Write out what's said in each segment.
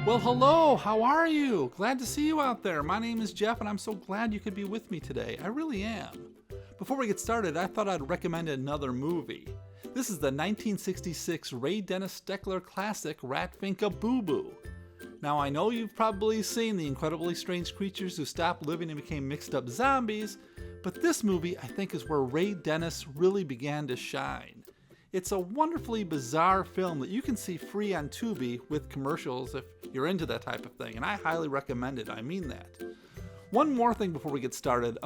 Well, hello, how are you? Glad to see you out there. My name is Jeff, and I'm so glad you could be with me today. I really am. Before we get started, I thought I'd recommend another movie. This is the 1966 Ray Dennis Steckler classic Rat Finka Boo Boo. Now, I know you've probably seen the incredibly strange creatures who stopped living and became mixed up zombies, but this movie, I think, is where Ray Dennis really began to shine. It's a wonderfully bizarre film that you can see free on Tubi with commercials if you're into that type of thing, and I highly recommend it. I mean that. One more thing before we get started.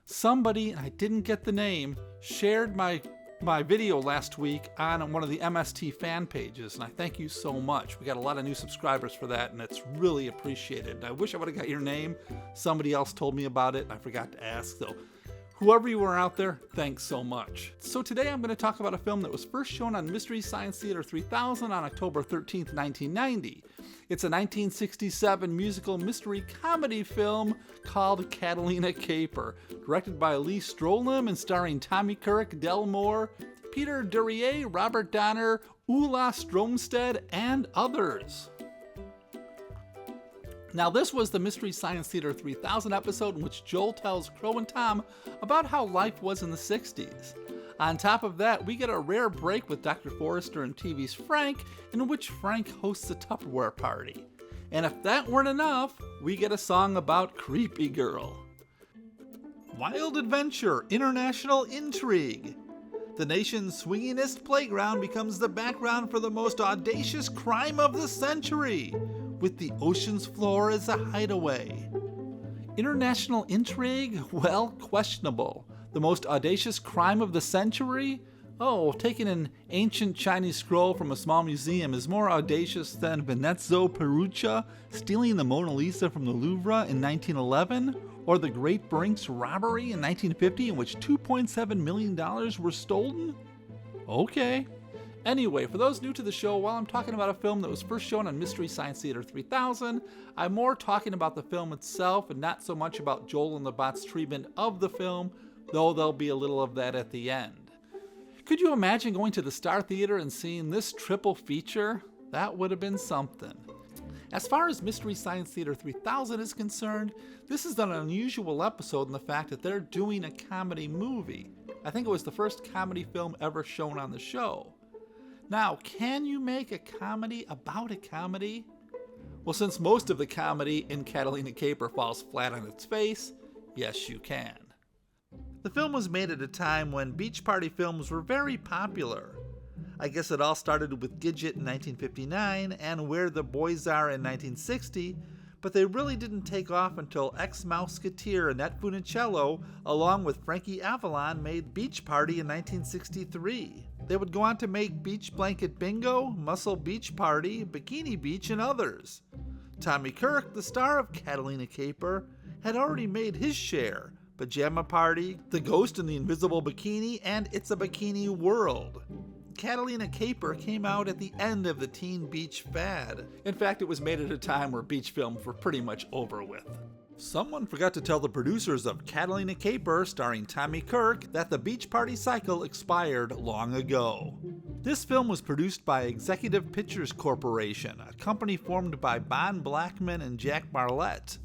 Somebody, and I didn't get the name, shared my video last week on one of the MST fan pages, and I thank you so much. We got a lot of new subscribers for that, and it's really appreciated. I wish I would have got your name. Somebody else told me about it, and I forgot to ask, so whoever you are out there, thanks so much. So today I'm going to talk about a film that was first shown on Mystery Science Theater 3000 on October 13th, 1990. It's a 1967 musical mystery comedy film called Catalina Caper, directed by Lee Sholem and starring Tommy Kirk, Del Moore, Peter Duryea, Robert Donner, Ulla Strömstedt, and others. Now, this was the Mystery Science Theater 3000 episode in which Joel tells Crow and Tom about how life was in the 60s. On top of that, we get a rare break with Dr. Forrester and TV's Frank, in which Frank hosts a Tupperware party. And if that weren't enough, we get a song about Creepy Girl. Wild adventure, international intrigue. The nation's swinginest playground becomes the background for the most audacious crime of the century, with the ocean's floor as a hideaway. International intrigue? Well, questionable. The most audacious crime of the century? Oh, taking an ancient Chinese scroll from a small museum is more audacious than Venezia Perugia stealing the Mona Lisa from the Louvre in 1911? Or the Great Brinks robbery in 1950 in which $2.7 million were stolen? Okay. Anyway, for those new to the show, while I'm talking about a film that was first shown on Mystery Science Theater 3000, I'm more talking about the film itself and not so much about Joel and the Bot's treatment of the film, though there'll be a little of that at the end. Could you imagine going to the Star Theater and seeing this triple feature? That would have been something. As far as Mystery Science Theater 3000 is concerned, this is an unusual episode in the fact that they're doing a comedy movie. I think it was the first comedy film ever shown on the show. Now, can you make a comedy about a comedy? Well, since most of the comedy in Catalina Caper falls flat on its face, yes, you can. The film was made at a time when beach party films were very popular. I guess it all started with Gidget in 1959 and Where the Boys Are in 1960, but they really didn't take off until ex-Mouseketeer Annette Funicello, along with Frankie Avalon, made Beach Party in 1963. They would go on to make Beach Blanket Bingo, Muscle Beach Party, Bikini Beach, and others. Tommy Kirk, the star of Catalina Caper, had already made his share: Pajama Party, The Ghost in the Invisible Bikini, and It's a Bikini World. Catalina Caper came out at the end of the teen beach fad. In fact, it was made at a time where beach films were pretty much over with. Someone forgot to tell the producers of Catalina Caper, starring Tommy Kirk, that the beach party cycle expired long ago. This film was produced by Executive Pictures Corporation, a company formed by Bon Blackman and Jack Marlette.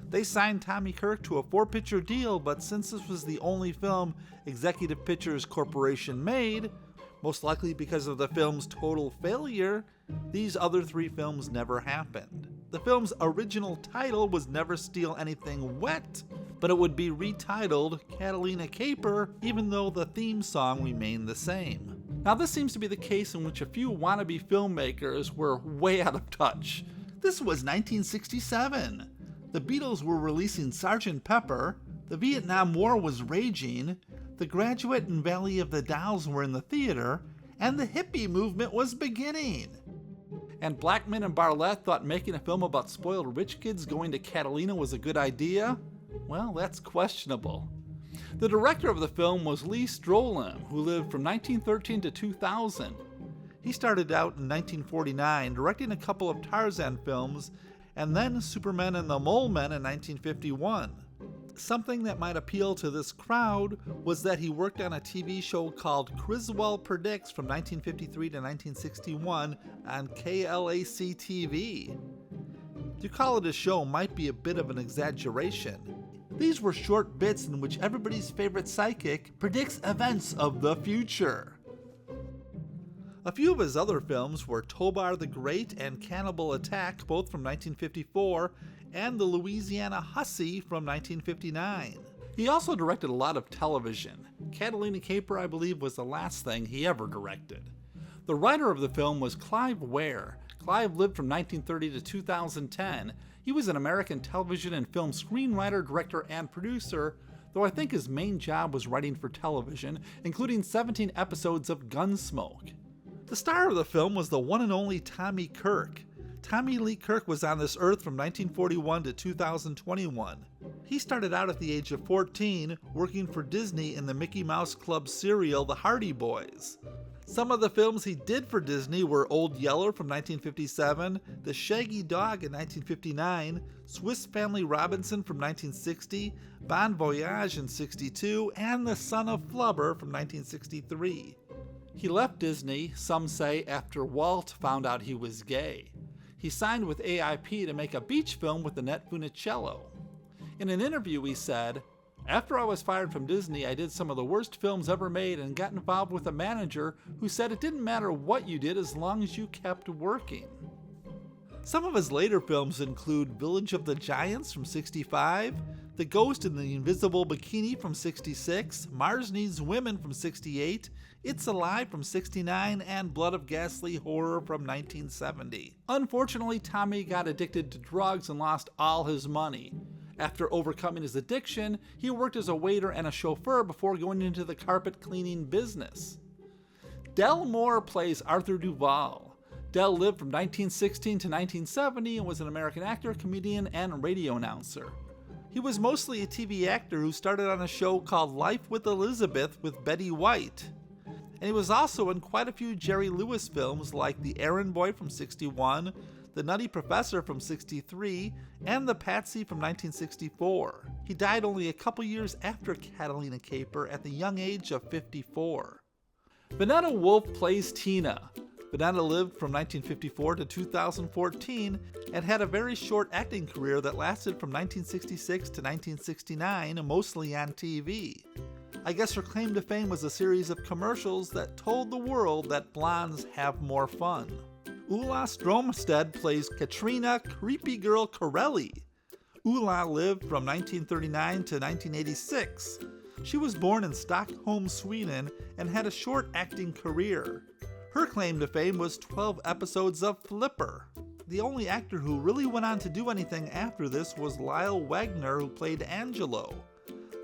They signed Tommy Kirk to a 4-picture deal, but since this was the only film Executive Pictures Corporation made, most likely because of the film's total failure, these other 3 films never happened. The film's original title was Never Steal Anything Wet, but it would be retitled Catalina Caper, even though the theme song remained the same. Now, this seems to be the case in which a few wannabe filmmakers were way out of touch. This was 1967. The Beatles were releasing Sgt. Pepper, the Vietnam War was raging, The Graduate and Valley of the Dolls were in the theater, and the hippie movement was beginning. And Blackman and Barlett thought making a film about spoiled rich kids going to Catalina was a good idea? Well, that's questionable. The director of the film was Lee Sholem, who lived from 1913 to 2000. He started out in 1949, directing a couple of Tarzan films, and then Superman and the Mole Men in 1951. Something that might appeal to this crowd was that he worked on a TV show called Criswell Predicts from 1953 to 1961 on KLAC TV. To call it a show might be a bit of an exaggeration. These were short bits in which everybody's favorite psychic predicts events of the future. A few of his other films were Tobar the Great and Cannibal Attack, both from 1954, and The Louisiana Hussy from 1959. He also directed a lot of television. Catalina Caper, I believe, was the last thing he ever directed. The writer of the film was Clive Ware. Clive lived from 1930 to 2010. He was an American television and film screenwriter, director, and producer, though I think his main job was writing for television, including 17 episodes of Gunsmoke. The star of the film was the one and only Tommy Kirk. Tommy Lee Kirk was on this earth from 1941 to 2021. He started out at the age of 14, working for Disney in the Mickey Mouse Club serial The Hardy Boys. Some of the films he did for Disney were Old Yeller from 1957, The Shaggy Dog in 1959, Swiss Family Robinson from 1960, Bon Voyage in 62, and The Son of Flubber from 1963. He left Disney, some say, after Walt found out he was gay. He signed with AIP to make a beach film with Annette Funicello. In an interview he said, "After I was fired from Disney, I did some of the worst films ever made and got involved with a manager who said it didn't matter what you did as long as you kept working." Some of his later films include Village of the Giants from 65, The Ghost in the Invisible Bikini from 66, Mars Needs Women from 68, It's Alive from 69, and Blood of Ghastly Horror from 1970. Unfortunately, Tommy got addicted to drugs and lost all his money. After overcoming his addiction, he worked as a waiter and a chauffeur before going into the carpet cleaning business. Del Moore plays Arthur Duval. Del lived from 1916 to 1970 and was an American actor, comedian, and radio announcer. He was mostly a TV actor who started on a show called Life with Elizabeth with Betty White. And he was also in quite a few Jerry Lewis films like The Errand Boy from 61, The Nutty Professor from 63, and The Patsy from 1964. He died only a couple years after Catalina Caper at the young age of 54. Vanetta Wolfe plays Tina. Vanetta lived from 1954 to 2014 and had a very short acting career that lasted from 1966 to 1969, mostly on TV. I guess her claim to fame was a series of commercials that told the world that blondes have more fun. Ulla Strömstedt plays Katrina Creepy Girl Corelli. Ulla lived from 1939 to 1986. She was born in Stockholm, Sweden, and had a short acting career. Her claim to fame was 12 episodes of Flipper. The only actor who really went on to do anything after this was Lyle Wagner, who played Angelo.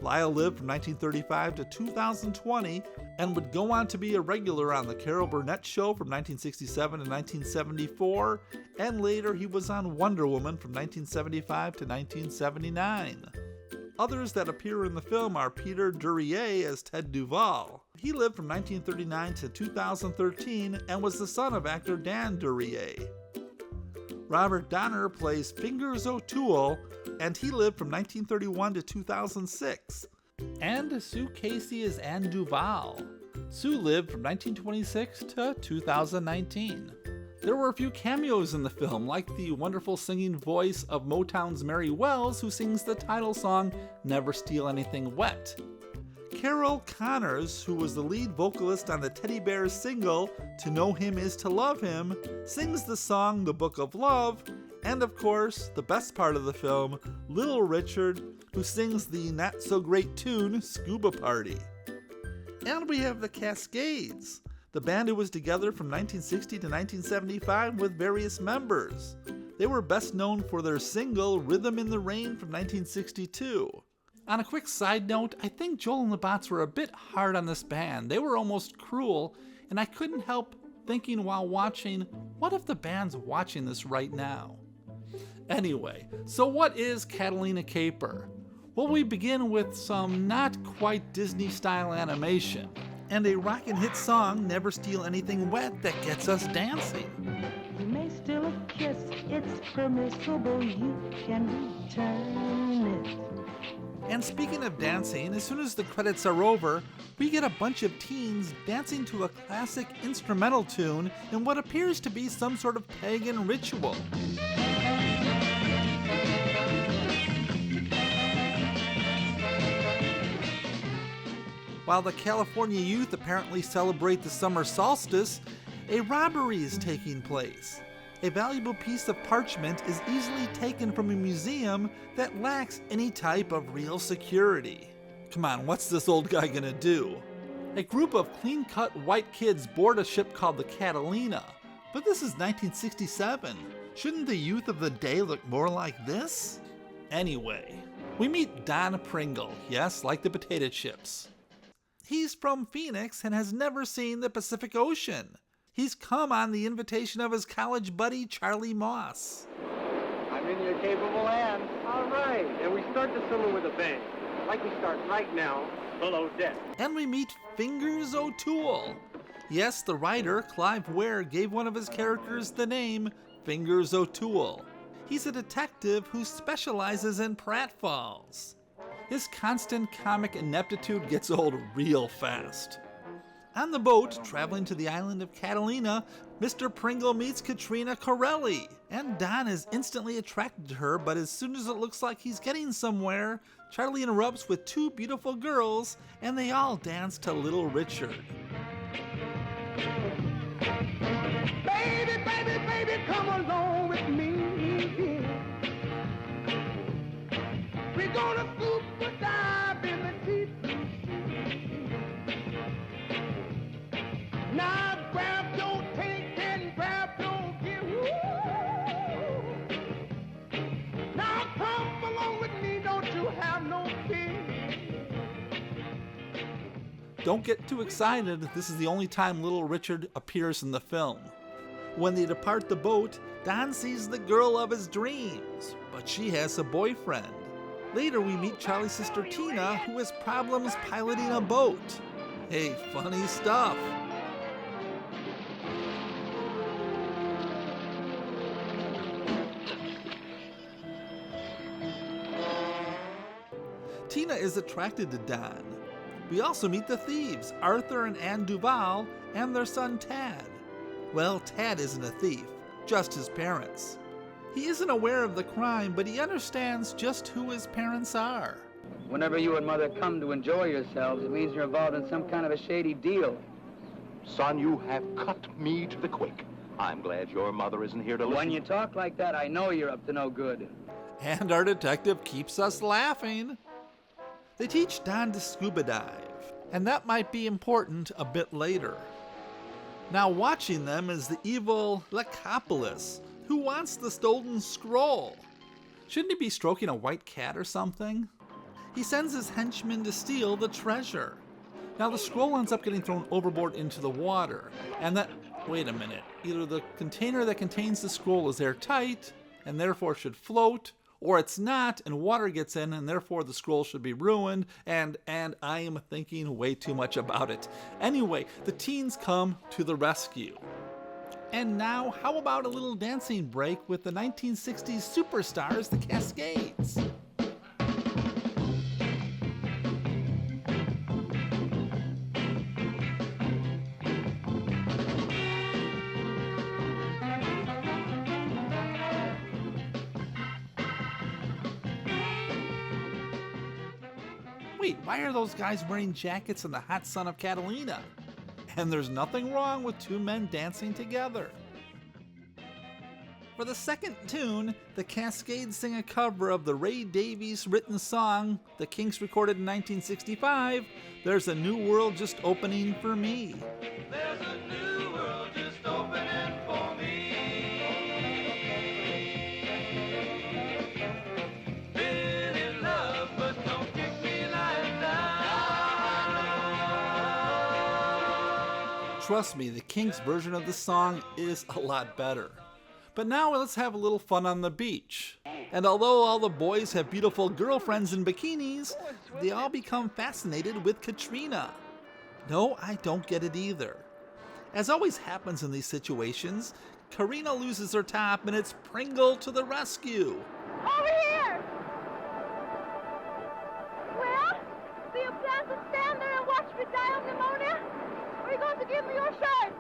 Lyle lived from 1935 to 2020 and would go on to be a regular on The Carol Burnett Show from 1967 to 1974, and later he was on Wonder Woman from 1975 to 1979. Others that appear in the film are Peter Duryea as Ted Duval. He lived from 1939 to 2013 and was the son of actor Dan Duryea. Robert Donner plays Fingers O'Toole, and he lived from 1931 to 2006. And Sue Casey is Anne Duval. Sue lived from 1926 to 2019. There were a few cameos in the film, like the wonderful singing voice of Motown's Mary Wells, who sings the title song, Never Steal Anything Wet. Carol Connors, who was the lead vocalist on the Teddy Bears single, To Know Him Is to Love Him, sings the song The Book of Love, and of course, the best part of the film, Little Richard, who sings the not-so-great tune Scuba Party. And we have the Cascades, the band who was together from 1960 to 1975 with various members. They were best known for their single Rhythm in the Rain from 1962. On a quick side note, I think Joel and the Bots were a bit hard on this band. They were almost cruel, and I couldn't help thinking while watching, what if the band's watching this right now? Anyway, so what is Catalina Caper? Well, we begin with some not quite Disney-style animation, and a rockin' hit song, Never Steal Anything Wet, that gets us dancing. You may steal a kiss, it's permissible, you can return it. And speaking of dancing, as soon as the credits are over, we get a bunch of teens dancing to a classic instrumental tune in what appears to be some sort of pagan ritual. While the California youth apparently celebrate the summer solstice, a robbery is taking place. A valuable piece of parchment is easily taken from a museum that lacks any type of real security. Come on, what's this old guy gonna do? A group of clean-cut white kids board a ship called the Catalina. But this is 1967. Shouldn't the youth of the day look more like this? Anyway, we meet Don Pringle, yes, like the potato chips. He's from Phoenix and has never seen the Pacific Ocean. He's come on the invitation of his college buddy, Charlie Moss. I'm in your capable hands. All right, and we start the summer with a bang, like we start right now, below deck. And we meet Fingers O'Toole. Yes, the writer, Clive Ware, gave one of his characters the name Fingers O'Toole. He's a detective who specializes in pratfalls. His constant comic ineptitude gets old real fast. On the boat, traveling to the island of Catalina, Mr. Pringle meets Katrina Corelli, and Don is instantly attracted to her, but as soon as it looks like he's getting somewhere, Charlie interrupts with two beautiful girls, and they all dance to Little Richard. Baby, baby, baby, come along with me. We're gonna scuba dive in the deep. Now grab your take and grab your gear. Now come along with me, don't you have no fear. Don't get too excited, this is the only time Little Richard appears in the film. When they depart the boat, Don sees the girl of his dreams, but she has a boyfriend. Later we meet Charlie's sister Tina, who has problems piloting a boat. Hey, funny stuff. Tina is attracted to Don. We also meet the thieves, Arthur and Ann Duval, and their son Tad. Well, Tad isn't a thief, just his parents. He isn't aware of the crime, but he understands just who his parents are. Whenever you and Mother come to enjoy yourselves, it means you're involved in some kind of a shady deal. Son, you have cut me to the quick. I'm glad your mother isn't here to listen. When you talk like that, I know you're up to no good. And our detective keeps us laughing. They teach Don to scuba dive, and that might be important a bit later. Now watching them is the evil Lecopolis, who wants the stolen scroll. Shouldn't he be stroking a white cat or something? He sends his henchmen to steal the treasure. Now the scroll ends up getting thrown overboard into the water, and that, wait a minute, either the container that contains the scroll is airtight, and therefore should float, or it's not, and water gets in, and therefore the scroll should be ruined, and I am thinking way too much about it. Anyway, the teens come to the rescue. And now, how about a little dancing break with the 1960s superstars, the Cascades? Wait, why are those guys wearing jackets in the hot sun of Catalina? And there's nothing wrong with two men dancing together. For the second tune, the Cascades sing a cover of the Ray Davies written song the Kinks recorded in 1965, There's a New World Just Opening for Me. There's a new world just opening for me. Been in love, but don't kick me like that. Trust me, the Kinks version of the song is a lot better. But now let's have a little fun on the beach. And although all the boys have beautiful girlfriends in bikinis, they all become fascinated with Katrina. No, I don't get it either. As always happens in these situations, Karina loses her top and it's Pringle to the rescue. Over here! Well, do you plan to stand there and watch me die of pneumonia? Or are you going to give me your shirt?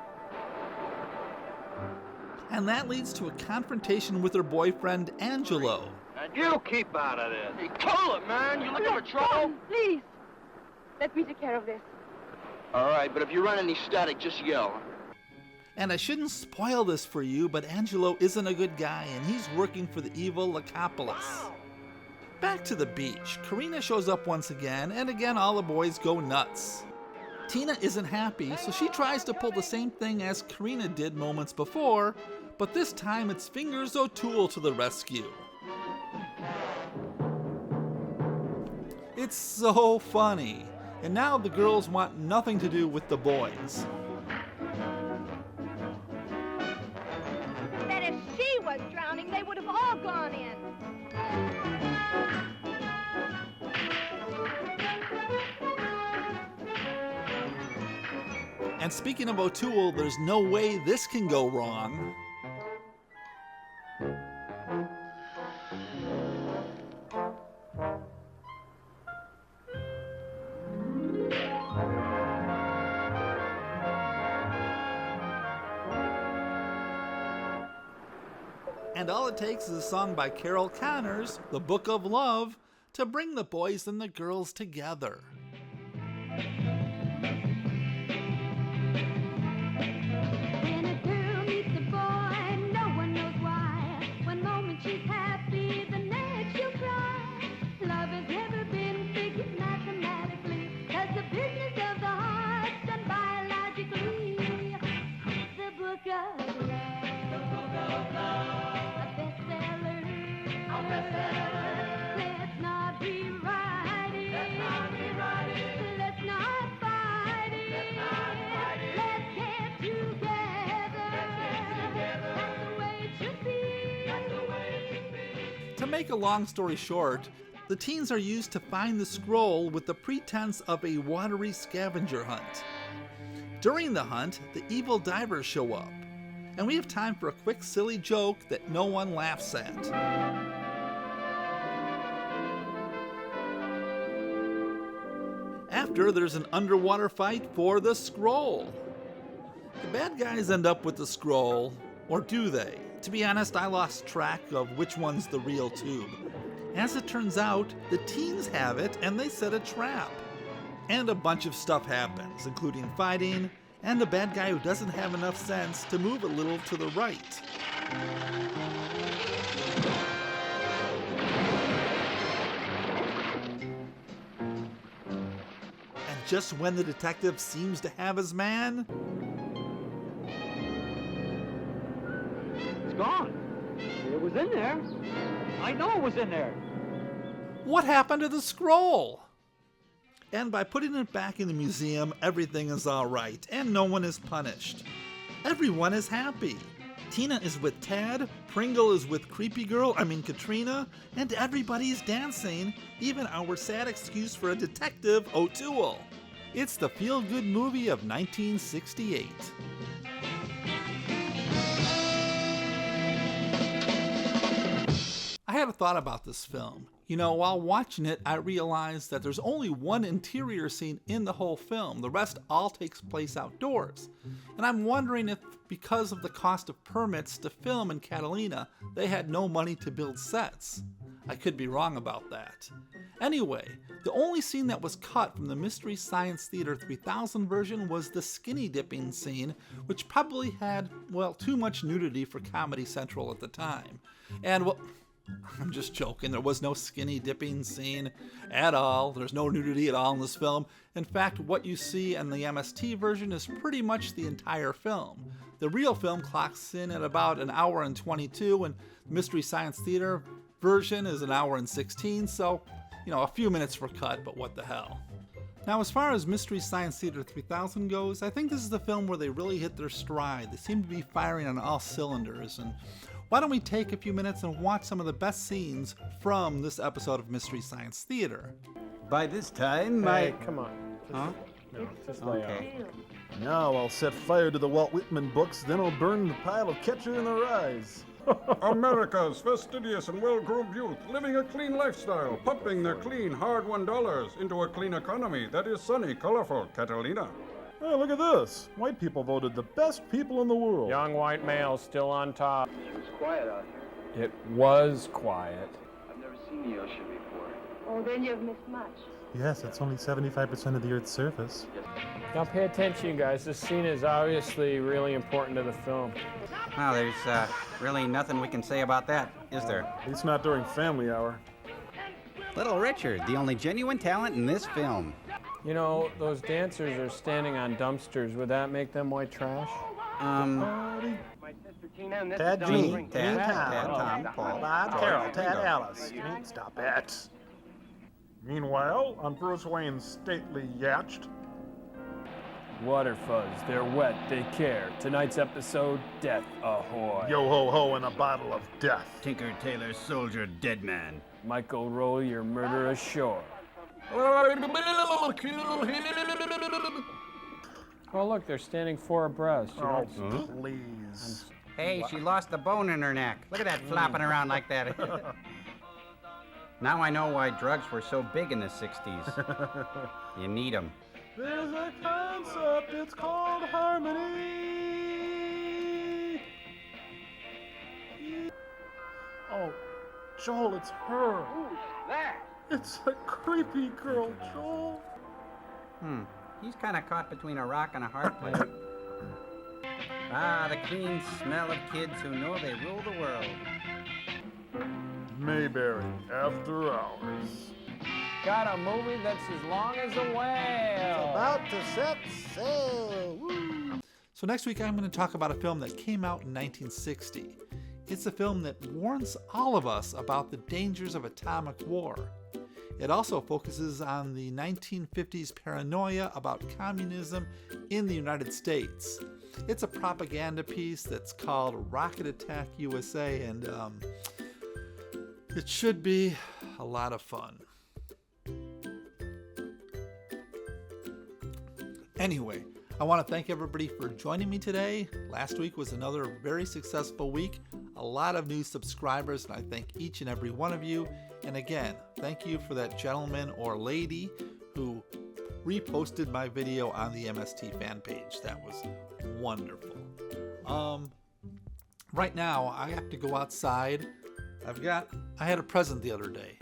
And that leads to a confrontation with her boyfriend, Angelo. And you keep out of this. Hey, cool it, man. You looking for trouble? Please. Let me take care of this. All right, but if you run any static, just yell. And I shouldn't spoil this for you, but Angelo isn't a good guy, and he's working for the evil Lycopolis. Back to the beach, Karina shows up once again, and again all the boys go nuts. Tina isn't happy, so she tries to pull the same thing as Karina did moments before, but this time it's Fingers O'Toole to the rescue. It's so funny, and now the girls want nothing to do with the boys. That if she was drowning, they would have all gone in. And speaking of O'Toole, there's no way this can go wrong. And all it takes is a song by Carol Connors, The Book of Love, to bring the boys and the girls together. When a girl meets a boy, no one knows why. One moment she's happy, the next she'll cry. Love has never been figured mathematically. That's the business of the heart done biologically. The book of love. The book of love. A bestseller. A bestseller. Let's not rewrite it. Let's not rewrite it. Let's not fight it. Let's not fight it. Let's get together. Let's get together. That's the way it should be. That's the way it should be. To make a long story short, the teens are used to find the scroll with the pretense of a watery scavenger hunt. During the hunt, the evil divers show up, and we have time for a quick silly joke that no one laughs at. After, there's an underwater fight for the scroll. The bad guys end up with the scroll, or do they? To be honest, I lost track of which one's the real tube. As it turns out, the teens have it and they set a trap. And a bunch of stuff happens, including fighting, and a bad guy who doesn't have enough sense to move a little to the right. And just when the detective seems to have his man, It's gone. It was in there. I know it was in there. what happened to the scroll? And by putting it back in the museum, everything is all right, and no one is punished. Everyone is happy. Tina is with Tad, Pringle is with Katrina, and everybody's dancing, even our sad excuse for a detective, O'Toole. It's the feel-good movie of 1968. I had a thought about this film. You know, while watching it, I realized that there's only one interior scene in the whole film. The rest all takes place outdoors. And I'm wondering if, because of the cost of permits to film in Catalina, they had no money to build sets. I could be wrong about that. Anyway, the only scene that was cut from the Mystery Science Theater 3000 version was the skinny dipping scene, which probably had, well, too much nudity for Comedy Central at the time. And, well, I'm just joking. There was no skinny dipping scene at all. There's no nudity at all in this film. In fact, what you see in the MST version is pretty much the entire film. The real film clocks in at about an hour and 22, and the Mystery Science Theater version is an hour and 16, so, a few minutes were cut, but what the hell. Now, as far as Mystery Science Theater 3000 goes, I think this is the film where they really hit their stride. They seem to be firing on all cylinders, and why don't we take a few minutes and watch some of the best scenes from this episode of Mystery Science Theater. By this time, Hey, come on. Huh? No, just lay Okay. Now I'll set fire to the Walt Whitman books, then I'll burn the pile of Catcher in the Rye's. America's fastidious and well-groomed youth living a clean lifestyle, pumping their clean, hard-won dollars into a clean economy that is sunny, colorful Catalina. Oh, look at this. White people voted the best people in the world. Young white male still on top. It was quiet out here. It was quiet. I've never seen the ocean before. Oh, then you've missed much. Yes, it's only 75% of the Earth's surface. Now pay attention, you guys. This scene is obviously really important to the film. Well, there's really nothing we can say about that, is there? At least not during family hour. Little Richard, the only genuine talent in this film. You know, those dancers are standing on dumpsters. Would that make them white trash? Tad, Jean, Tad, Tom, Paul, Bob, Carol, Tad, Alice. Stop it. Meanwhile, on Bruce Wayne's stately yacht. Water fuzz, they're wet, they care. Tonight's episode, Death Ahoy. Yo-ho-ho and a bottle of death. Tinker, Tailor, Soldier, Dead Man. Michael, roll your murder ashore. Oh, look, they're standing four abreast. You know, Please. Hey, she lost the bone in her neck. Look at that flopping around like that. Now I know why drugs were so big in the 60s. You need them. There's a concept, it's called harmony. Oh, Joel, it's her. Who's that? It's a creepy girl, Joel. He's kind of caught between a rock and a hard place. Ah, the clean smell of kids who know they rule the world. Mayberry, After Hours. got a movie that's as long as a whale. About to set sail. Woo. So next week I'm going to talk about a film that came out in 1960. It's a film that warns all of us about the dangers of atomic war. It also focuses on the 1950s paranoia about communism in the United States. It's a propaganda piece that's called Rocket Attack USA, and it should be a lot of fun. Anyway, I want to thank everybody for joining me today. Last week was another very successful week. A lot of new subscribers, and I thank each and every one of you. And again, thank you for that gentleman or lady who reposted my video on the MST fan page. That was wonderful. Right now, I have to go outside. I had a present the other day,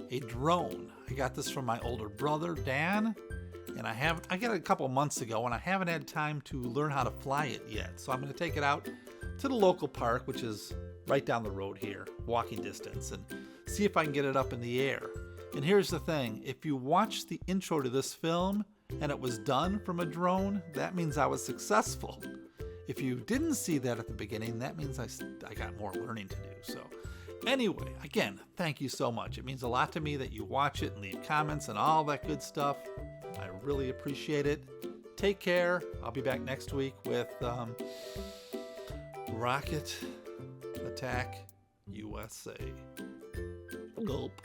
a drone. I got this from my older brother, Dan. And I got it a couple months ago, and I haven't had time to learn how to fly it yet. So I'm going to take it out to the local park, which is right down the road here, walking distance, and see if I can get it up in the air. And here's the thing, if you watch the intro to this film and it was done from a drone, that means I was successful. If you didn't see that at the beginning, that means I got more learning to do. So anyway, again, thank you so much. It means a lot to me that you watch it and leave comments and all that good stuff. I really appreciate it. Take care. I'll be back next week with Rocket Attack USA. Gulp.